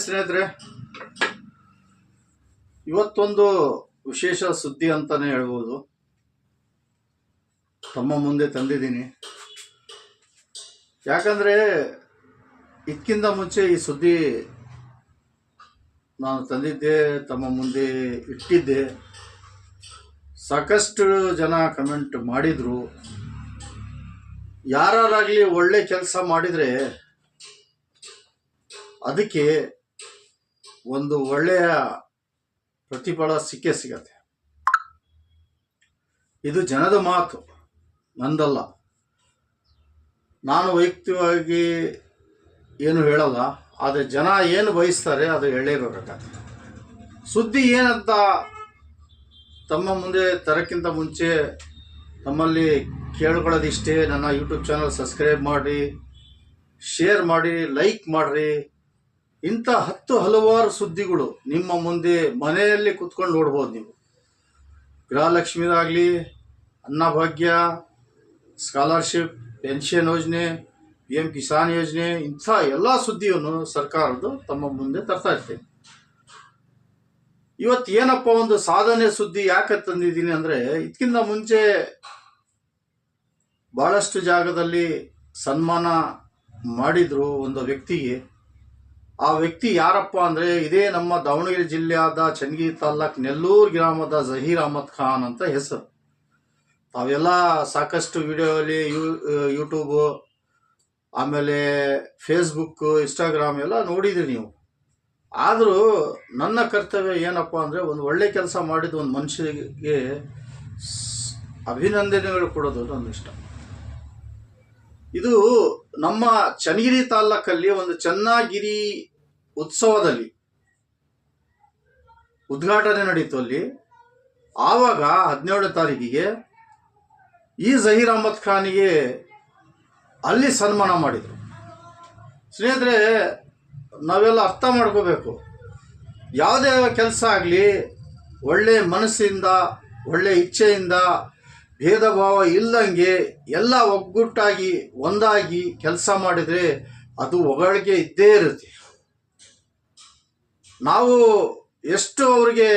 ಸ್ನೇಹಿತರೆ, ಇವತ್ತೊಂದು ವಿಶೇಷ ಸುದ್ದಿ ಅಂತಾನೆ ಹೇಳ್ಬೋದು. ತಮ್ಮ ಮುಂದೆ ತಂದಿದ್ದೀನಿ. ಯಾಕಂದ್ರೆ ಇದಕ್ಕಿಂತ ಮುಂಚೆ ಈ ಸುದ್ದಿ ನಾನು ತಂದಿದ್ದೆ, ತಮ್ಮ ಮುಂದೆ ಇಟ್ಟಿದ್ದೆ. ಸಾಕಷ್ಟು ಜನ ಕಮೆಂಟ್ ಮಾಡಿದ್ರು. ಯಾರಾಗಲಿ ಒಳ್ಳೆ ಕೆಲಸ ಮಾಡಿದರೆ ಅದಕ್ಕೆ ಒಂದು ಒಳ್ಳೆಯ ಪ್ರತಿಫಲ ಸಿಗತ್ತೆ. ಇದು ಜನದ ಮಾತು, ನಂದಲ್ಲ. ನಾನು ವೈಯಕ್ತಿಕವಾಗಿ ಏನು ಹೇಳಲ್ಲ, ಆದರೆ ಜನ ಏನು ಬಯಸ್ತಾರೆ ಅದು ಹೇಳಲೇಬೇಕಾಗತ್ತೆ. ಸುದ್ದಿ ಏನಂತ ತಮ್ಮ ಮುಂದೆ ತರಕ್ಕಿಂತ ಮುಂಚೆ ತಮ್ಮಲ್ಲಿ ಕೇಳ್ಕೊಳ್ಳೋದಿಷ್ಟೇ. ನನ್ನ ಯೂಟ್ಯೂಬ್ ಚಾನಲ್ ಸಬ್ಸ್ಕ್ರೈಬ್ ಮಾಡಿ, ಶೇರ್ ಮಾಡಿ, ಲೈಕ್ ಮಾಡಿರಿ. ಇಂಥ ಹಲವಾರು ಸುದ್ದಿಗಳು ನಿಮ್ಮ ಮುಂದೆ ಮನೆಯಲ್ಲಿ ಕುತ್ಕೊಂಡು ನೋಡ್ಬೋದು ನೀವು. ಗೃಹಲಕ್ಷ್ಮಿದಾಗಲಿ, ಅನ್ನಭಾಗ್ಯ, ಸ್ಕಾಲರ್ಶಿಪ್, ಪೆನ್ಷನ್ ಯೋಜನೆ, PM ಕಿಸಾನ್ ಯೋಜನೆ, ಇಂಥ ಎಲ್ಲ ಸುದ್ದಿಯನ್ನು ಸರ್ಕಾರದ್ದು ತಮ್ಮ ಮುಂದೆ ತರ್ತಾ ಇರ್ತೇನೆ. ಇವತ್ತು ಏನಪ್ಪ ಒಂದು ಸಾಧನೆ ಸುದ್ದಿ ಯಾಕೆ ತಂದಿದ್ದೀನಿ ಅಂದರೆ, ಇದಕ್ಕಿಂತ ಮುಂಚೆ ಬಹಳಷ್ಟು ಜಾಗದಲ್ಲಿ ಸನ್ಮಾನ ಮಾಡಿದ್ರು ಒಂದು ವ್ಯಕ್ತಿಗೆ. ಆ ವ್ಯಕ್ತಿ ಯಾರಪ್ಪ ಅಂದರೆ, ಇದೇ ನಮ್ಮ ದಾವಣಗೆರೆ ಜಿಲ್ಲೆಯಾದ ಚನ್ನಗಿರಿ ತಾಲೂಕು ನೆಲ್ಲೂರು ಗ್ರಾಮದ ಜಹೀರ್ ಅಹಮದ್ ಖಾನ್ ಅಂತ ಹೆಸರು. ತಾವೆಲ್ಲ ಸಾಕಷ್ಟು ವಿಡಿಯೋಲಿ ಯೂಟ್ಯೂಬು, ಆಮೇಲೆ ಫೇಸ್ಬುಕ್, ಇನ್ಸ್ಟಾಗ್ರಾಮ್ ಎಲ್ಲ ನೋಡಿದ್ರಿ ನೀವು. ಆದರೂ ನನ್ನ ಕರ್ತವ್ಯ ಏನಪ್ಪ ಅಂದರೆ, ಒಂದು ಒಳ್ಳೆ ಕೆಲಸ ಮಾಡಿದ ಒಂದು ಮನುಷ್ಯನಿಗೆ ಅಭಿನಂದನೆಗಳು ಕೊಡೋದು ನನ್ನ ಇಷ್ಟ. ಇದು ನಮ್ಮ ಚನ್ನಗಿರಿ ತಾಲೂಕಲ್ಲಿ ಒಂದು ಚನ್ನಗಿರಿ ಉತ್ಸವದಲ್ಲಿ ಉದ್ಘಾಟನೆ ನಡೀತು. ಅಲ್ಲಿ ಆವಾಗ 17ನೇ ತಾರೀಕಿಗೆ ಈ ಜಹೀರ್ ಅಹಮದ್ ಖಾನಿಗೆ ಅಲ್ಲಿ ಸನ್ಮಾನ ಮಾಡಿದರು. ಸ್ನೇಹಿತರೆ, ನಾವೆಲ್ಲ ಅರ್ಥ ಮಾಡ್ಕೋಬೇಕು. ಯಾವುದೇ ಕೆಲಸ ಆಗಲಿ ಒಳ್ಳೆ ಮನಸ್ಸಿಂದ, ಒಳ್ಳೆ ಇಚ್ಛೆಯಿಂದ, ಭೇದ ಭಾವ ಇಲ್ಲಂಗೆ ಎಲ್ಲ ಒಗ್ಗಟ್ಟಾಗಿ ಒಂದಾಗಿ ಕೆಲಸ ಮಾಡಿದರೆ ಅದು ಹೊಗಳಿಕೆ ಇದ್ದೇ ಇರುತ್ತೆ. ನಾವು ಎಷ್ಟು ಅವರಿಗೆ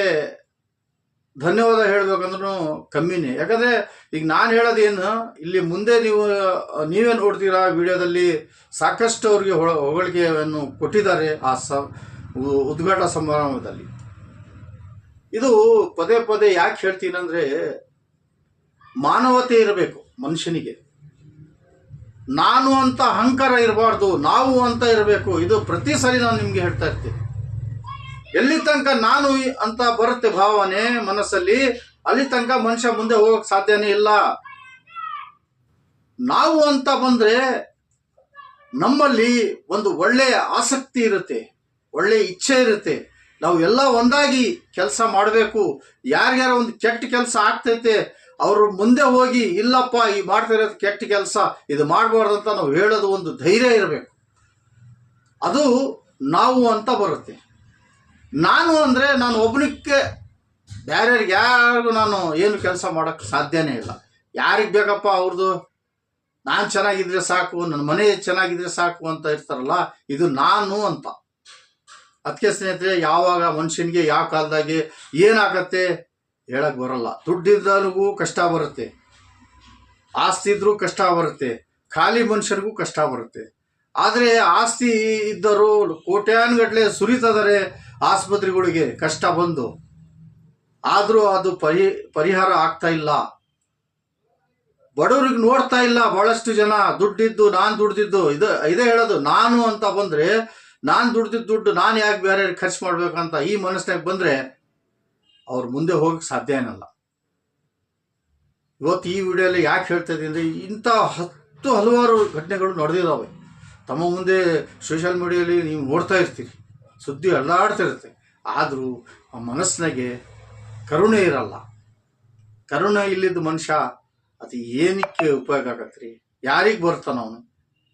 ಧನ್ಯವಾದ ಹೇಳಬೇಕಂದ್ರೂ ಕಮ್ಮಿನೇ. ಯಾಕಂದರೆ ಈಗ ನಾನು ಹೇಳೋದೇನು, ಇಲ್ಲಿ ಮುಂದೆ ನೀವೇ ನೋಡ್ತೀರಾ ವಿಡಿಯೋದಲ್ಲಿ ಸಾಕಷ್ಟು ಅವ್ರಿಗೆ ಹೊಗಳಿಕೆಯನ್ನು ಕೊಟ್ಟಿದ್ದಾರೆ ಆ ಉದ್ಘಾಟನಾ ಸಮಾರಂಭದಲ್ಲಿ. ಇದು ಪದೇ ಪದೇ ಯಾಕೆ ಹೇಳ್ತೀನಿ ಅಂದರೆ, ಮಾನವತೆ ಇರಬೇಕು ಮನುಷ್ಯನಿಗೆ. ನಾನು ಅಂತ ಅಹಂಕಾರ ಇರಬಾರ್ದು, ನಾವು ಅಂತ ಇರಬೇಕು. ಇದು ಪ್ರತಿ ಸರಿ ನಾನು ನಿಮಗೆ ಹೇಳ್ತಾ ಇರ್ತೀನಿ. ಎಲ್ಲಿ ತನಕ ನಾನು ಅಂತ ಬರುತ್ತೆ ಭಾವನೆ ಮನಸ್ಸಲ್ಲಿ, ಅಲ್ಲಿ ತನಕ ಮನುಷ್ಯ ಮುಂದೆ ಹೋಗಕ್ಕೆ ಸಾಧ್ಯನೇ ಇಲ್ಲ. ನಾವು ಅಂತ ಬಂದರೆ ನಮ್ಮಲ್ಲಿ ಒಂದು ಒಳ್ಳೆಯ ಆಸಕ್ತಿ ಇರುತ್ತೆ, ಒಳ್ಳೆಯ ಇಚ್ಛೆ ಇರುತ್ತೆ. ನಾವು ಎಲ್ಲ ಒಂದಾಗಿ ಕೆಲಸ ಮಾಡಬೇಕು. ಯಾರ್ಯಾರ ಒಂದು ಕೆಟ್ಟ ಕೆಲಸ ಆಗ್ತೈತೆ ಅವರು ಮುಂದೆ ಹೋಗಿ, ಇಲ್ಲಪ್ಪ ಈ ಮಾಡ್ತಾ ಇರೋದು ಕೆಟ್ಟ ಕೆಲಸ, ಇದು ಮಾಡಬಾರ್ದಂತ ನಾವು ಹೇಳೋದು ಒಂದು ಧೈರ್ಯ ಇರಬೇಕು. ಅದು ನಾವು ಅಂತ ಬರುತ್ತೆ. ನಾನು ಅಂದರೆ ನಾನು ಒಬ್ಬನಿಗೆ ಬೇರೆಯವ್ರಿಗೆ ಯಾರಿಗೂ ನಾನು ಏನು ಕೆಲಸ ಮಾಡೋಕ್ಕೆ ಸಾಧ್ಯನೇ ಇಲ್ಲ. ಯಾರಿಗೆ ಬೇಕಪ್ಪ ಅವ್ರದ್ದು ನಾನು ಚೆನ್ನಾಗಿದ್ರೆ ಸಾಕು, ನನ್ನ ಮನೆ ಚೆನ್ನಾಗಿದ್ರೆ ಸಾಕು ಅಂತ ಇರ್ತಾರಲ್ಲ, ಇದು ನಾನು ಅಂತ. ಅದಕ್ಕೆ ಸ್ನೇಹಿತರೆ, ಯಾವಾಗ ಮನುಷ್ಯನಿಗೆ ಯಾವ ಕಾಲದಾಗೆ ಏನಾಗತ್ತೆ ಹೇಳಕ್ಕೆ ಬರಲ್ಲ. ದುಡ್ಡಿದ್ದನಿಗೂ ಕಷ್ಟ ಬರುತ್ತೆ, ಆಸ್ತಿ ಇದ್ರೂ ಕಷ್ಟ ಬರುತ್ತೆ, ಖಾಲಿ ಮನುಷ್ಯರಿಗೂ ಕಷ್ಟ ಬರುತ್ತೆ. ಆದರೆ ಆಸ್ತಿ ಇದ್ದರು ಕೋಟ್ಯಾನುಗಟ್ಟಲೆ ಸುರಿತದರೆ ಆಸ್ಪತ್ರೆಗಳಿಗೆ ಕಷ್ಟ ಬಂದು, ಆದರೂ ಅದು ಪರಿಹಾರ ಆಗ್ತಾ ಇಲ್ಲ. ಬಡವ್ರಿಗೆ ನೋಡ್ತಾ ಇಲ್ಲ ಬಹಳಷ್ಟು ಜನ. ದುಡ್ಡಿದ್ದು ನಾನು ದುಡ್ದಿದ್ದು ಇದೇ ಹೇಳೋದು, ನಾನು ಅಂತ ಬಂದರೆ ನಾನು ದುಡ್ದಿದ್ದು ದುಡ್ಡು ನಾನು ಯಾಕೆ ಬೇರೆ ಖರ್ಚು ಮಾಡ್ಬೇಕಂತ ಈ ಮನಸ್ಸಿನಾಗ ಬಂದರೆ ಅವ್ರು ಮುಂದೆ ಹೋಗಕ್ಕೆ ಸಾಧ್ಯ ಏನಲ್ಲ. ಇವತ್ತು ಈ ವಿಡಿಯೋಲಿ ಯಾಕೆ ಹೇಳ್ತಾ ಇದ್ದೀನಿ ಅಂದರೆ, ಇಂಥ ಹಲವಾರು ಘಟನೆಗಳು ನಡೆದಿದ್ದಾವೆ. ತಮ್ಮ ಮುಂದೆ ಸೋಷಿಯಲ್ ಮೀಡಿಯಲ್ಲಿ ನೀವು ನೋಡ್ತಾ ಇರ್ತೀರಿ, ಸುದ್ದಿ ಅಲ್ಲಾಡ್ತಿರುತ್ತೆ. ಆದರೂ ಆ ಮನಸ್ಸಿನಾಗೆ ಕರುಣೆ ಇರಲ್ಲ. ಕರುಣೆ ಇಲ್ಲಿದ್ದ ಮನುಷ್ಯ ಅದು ಏನಕ್ಕೆ ಉಪಯೋಗ ಆಗತ್ರಿ? ಯಾರಿಗೆ ಬರ್ತಾನ ಅವನು?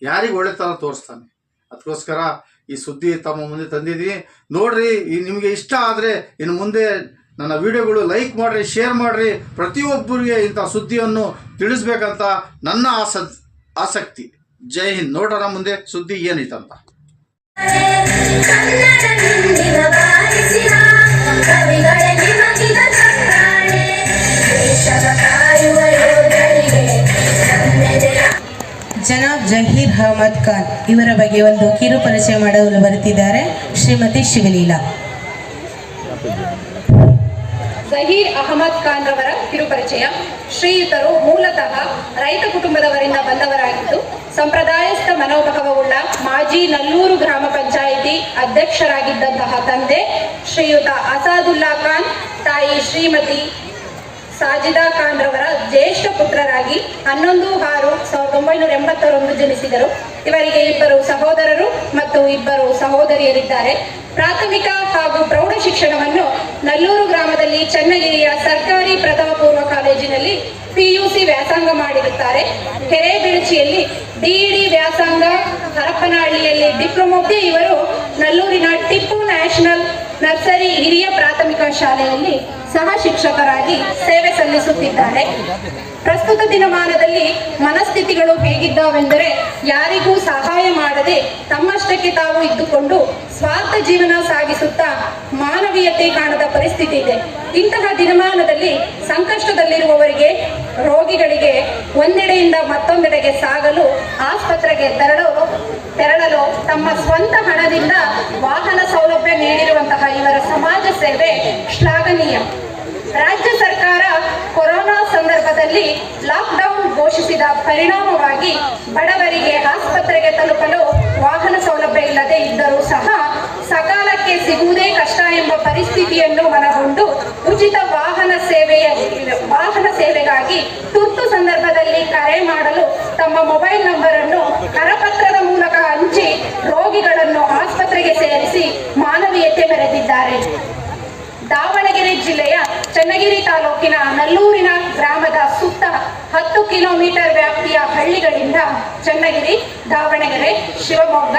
ಯಾರಿಗೆ ಒಳ್ಳೆತನ ತೋರಿಸ್ತಾನೆ? ಅದಕ್ಕೋಸ್ಕರ ಈ ಸುದ್ದಿ ತಮ್ಮ ಮುಂದೆ ತಂದಿದ್ದೀನಿ. ನೋಡ್ರಿ, ನಿಮಗೆ ಇಷ್ಟ ಆದರೆ ಇನ್ನು ಮುಂದೆ ನನ್ನ ವಿಡಿಯೋಗಳು ಲೈಕ್ ಮಾಡಿರಿ, ಶೇರ್ ಮಾಡಿರಿ. ಪ್ರತಿಯೊಬ್ಬರಿಗೆ ಇಂಥ ಸುದ್ದಿಯನ್ನು ತಿಳಿಸ್ಬೇಕಂತ ನನ್ನ ಆಸಕ್ತಿ. ಜೈ ಹಿಂದ್. ನೋಡೋಣ ಮುಂದೆ ಸುದ್ದಿ ಏನೈತಂತ. ಕನ್ನಡ ಹಿಂದಿನ ಬಾರಿಸಿದ ಕವಿಗಳೇ ನಿಮಗಿದ ಚಪ್ಪಾಳೆ. ದೇಶವ ಕಾಯುವ ಯೋಧರಿಗೆ ನಮ್ಮೆದೆಯ ಜನಾಬ್ ಜಹೀರ್ ಅಹಮದ್ ಖಾನ್ ಇವರ ಬಗ್ಗೆ ಒಂದು ಕಿರು ಪರಿಚಯ ಮಾಡಲು ಬರುತ್ತಿದ್ದಾರೆ ಶ್ರೀಮತಿ ಶಿವಲೀಲಾ. ಜಹೀರ್ ಅಹಮದ್ ಖಾನ್ ರವರ ಕಿರುಪರಿಚಯ. ಶ್ರೀಯುತರು ಮೂಲತಃ ರೈತ ಕುಟುಂಬದವರಿಂದ ಬಂದವರಾಗಿದ್ದು ಸಂಪ್ರದಾಯಸ್ಥ ಮನೋಭಾವವುಳ್ಳ ಮಾಜಿ ನಲ್ಲೂರು ಗ್ರಾಮ ಪಂಚಾಯಿತಿ ಅಧ್ಯಕ್ಷರಾಗಿದ್ದಂತಹ ತಂದೆ ಶ್ರೀಯುತ ಅಸಾದುಲ್ಲಾ ಖಾನ್, ತಾಯಿ ಶ್ರೀಮತಿ ಸಾಜಿದಾ ಖಾನ್ ರವರ ಜ್ಯೇಷ್ಠ ಪುತ್ರರಾಗಿ 11/6/1980 ಜನಿಸಿದರು. ಇವರಿಗೆ 2 ಸಹೋದರರು ಮತ್ತು 2 ಸಹೋದರಿಯರಿದ್ದಾರೆ. ಪ್ರಾಥಮಿಕ ಹಾಗೂ ಪ್ರೌಢ ಶಿಕ್ಷಣವನ್ನು ನಲ್ಲೂರು ಗ್ರಾಮದಲ್ಲಿ ಚನ್ನಗಿರಿಯ ಸರ್ಕಾರಿ ಪ್ರಥಮ ಪೂರ್ವ ಕಾಲೇಜಿನಲ್ಲಿ PUC ವ್ಯಾಸಂಗ ಮಾಡಿರುತ್ತಾರೆ. ಕೆರೆಬಿಳಚಿಯಲ್ಲಿ DED ವ್ಯಾಸಂಗ, ಹರಪನಹಳ್ಳಿಯಲ್ಲಿ ಡಿಪ್ಲೊಮಾ. ಇವರು ನಲ್ಲೂರಿನ ಟಿಪ್ಪು ನ್ಯಾಷನಲ್ ನರ್ಸರಿ ಹಿರಿಯ ಪ್ರಾಥಮಿಕ ಶಾಲೆಯಲ್ಲಿ ಸಹ ಶಿಕ್ಷಕರಾಗಿ ಸೇವೆ ಸಲ್ಲಿಸುತ್ತಿದ್ದಾರೆ. ಪ್ರಸ್ತುತ ದಿನಮಾನದಲ್ಲಿ ಮನಸ್ಥಿತಿಗಳು ಹೇಗಿದ್ದಾವೆಂದರೆ ಯಾರಿಗೂ ಸಹಾಯ ಮಾಡದೆ ತಮ್ಮಷ್ಟಕ್ಕೆ ತಾವು ಇದ್ದುಕೊಂಡು ಸ್ವಾರ್ಥ ಜೀವನ ಸಾಗಿಸುತ್ತಾ ಮಾನವೀಯತೆ ಕಾಣದ ಪರಿಸ್ಥಿತಿ ಇದೆ. ಇಂತಹ ದಿನಮಾನದಲ್ಲಿ ಸಂಕಷ್ಟದಲ್ಲಿರುವವರಿಗೆ, ರೋಗಿಗಳಿಗೆ ಒಂದೆಡೆಯಿಂದ ಮತ್ತೊಂದೆಡೆಗೆ ಸಾಗಲು ಆಸ್ಪತ್ರೆಗೆ ತೆರಳಲು ತಮ್ಮ ಸ್ವಂತ ಹಣದಿಂದ ವಾಹನ ಸೌಲಭ್ಯ ನೀಡಿರುವಂತಹ ಇವರ ಸಮಾಜ ಸೇವೆ ಶ್ಲಾಘನೀಯ. ರಾಜ್ಯ ಸರ್ಕಾರ ಕೊರೋನಾ ಸಂದರ್ಭದಲ್ಲಿ ಲಾಕ್ಡೌನ್ ಘೋಷಿಸಿದ ಪರಿಣಾಮವಾಗಿ ಬಡವರಿಗೆ ಆಸ್ಪತ್ರೆಗೆ ತಲುಪಲು ವಾಹನ ಸೌಲಭ್ಯ ಇಲ್ಲದೆ ಇದ್ದರೂ ಸಹ ಸಕಾಲಕ್ಕೆ ಸಿಗುವುದೇ ಕಷ್ಟ ಎಂಬ ಪರಿಸ್ಥಿತಿಯನ್ನು ಮನಗೊಂಡು ಉಚಿತ ವಾಹನ ಸೇವೆಗಾಗಿ ತುರ್ತು ಸಂದರ್ಭದಲ್ಲಿ ಕರೆ ಮಾಡಲು ತಮ್ಮ ಮೊಬೈಲ್ ನಂಬರ್ ಅನ್ನು ಕರಪತ್ರದ ಮೂಲಕ ಹಂಚಿ ರೋಗಿಗಳನ್ನು ಆಸ್ಪತ್ರೆಗೆ ಸೇರಿಸಿ ಮಾನವೀಯತೆ ಮೆರೆದಿದ್ದಾರೆ. ದಾವಣಗೆರೆ ಜಿಲ್ಲೆಯ ಚನ್ನಗಿರಿ ತಾಲೂಕಿನ ನಲ್ಲೂರಿನ ಗ್ರಾಮದ ಸುತ್ತ 10 ಕಿಲೋಮೀಟರ್ ವ್ಯಾಪ್ತಿಯ ಹಳ್ಳಿಗಳಿಂದ ಚನ್ನಗಿರಿ, ದಾವಣಗೆರೆ, ಶಿವಮೊಗ್ಗ,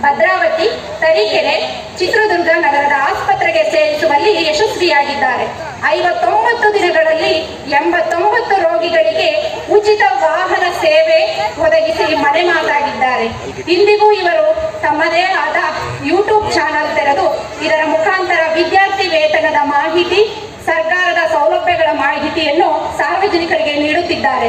ಭದ್ರಾವತಿ, ತರೀಕೆರೆ, ಚಿತ್ರದುರ್ಗ ನಗರದ ಆಸ್ಪತ್ರೆಗೆ ಸೇರಿಸುವಲ್ಲಿ ಯಶಸ್ವಿಯಾಗಿದ್ದಾರೆ. 59 ದಿನಗಳಲ್ಲಿ 89 ರೋಗಿಗಳಿಗೆ ಉಚಿತ ವಾಹನ ಸೇವೆ ಒದಗಿಸಿ ಮನೆ ಮಾತಾಗಿದ್ದಾರೆ. ಇಂದಿಗೂ ಇವರು ತಮ್ಮದೇ ಆದ ಯೂಟ್ಯೂಬ್ ಚಾನಲ್ ತೆರೆದು ಇದರ ಮುಖಾಂತರ ವಿದ್ಯಾರ್ಥಿ ವೇತನದ ಮಾಹಿತಿ, ಸರ್ಕಾರದ ಸೌಲಭ್ಯಗಳ ಮಾಹಿತಿಯನ್ನು ಸಾರ್ವಜನಿಕರಿಗೆ ನೀಡುತ್ತಿದ್ದಾರೆ.